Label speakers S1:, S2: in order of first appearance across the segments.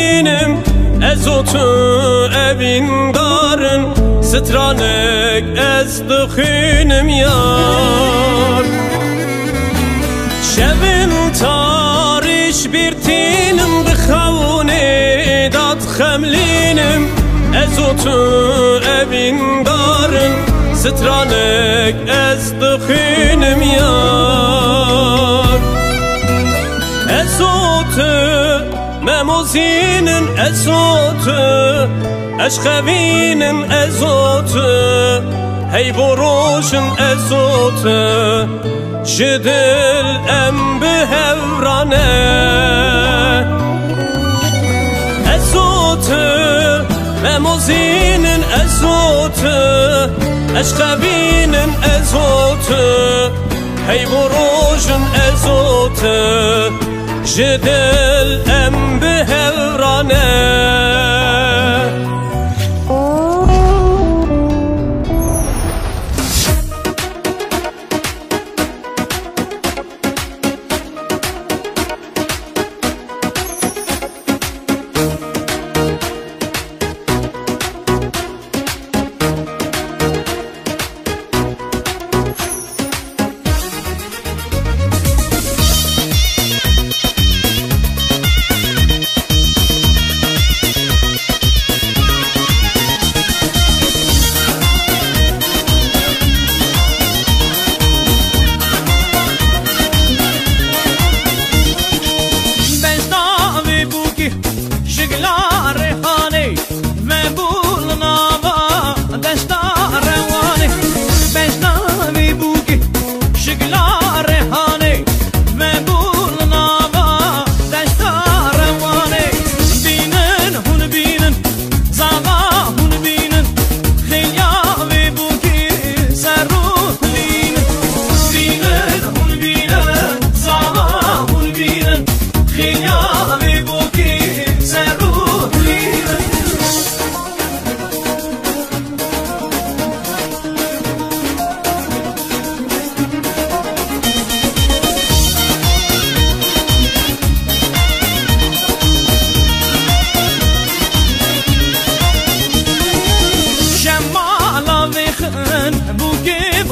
S1: بینم از تو اوین دارن سترانک از دخینم یار شبن تاریش بیرتینم بخونه داد خملینم از تو اوین دارن سترانک از دخینم یار از تو مموزینن از تو اشخوینن از تو هی بروشن از تو جدل ام بهورانه از تو مموزینن از تو اشخوینن از تو هی بروشن از تو جدل ام بهورانه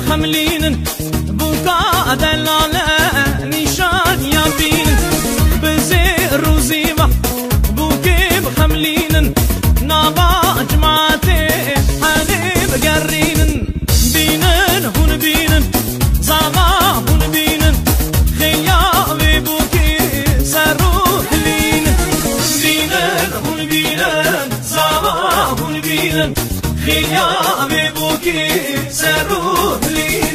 S2: خملينن بوكا دلالة نشان يابين بزير وزيبة بوكي بخملينن نابا جماعتي حليب قرينن بينن هون بينن زابا هون بينن خيابي بوكي سروح لينن بينن هون بينن زابا هون بينن خيابي بوكي سروح لينن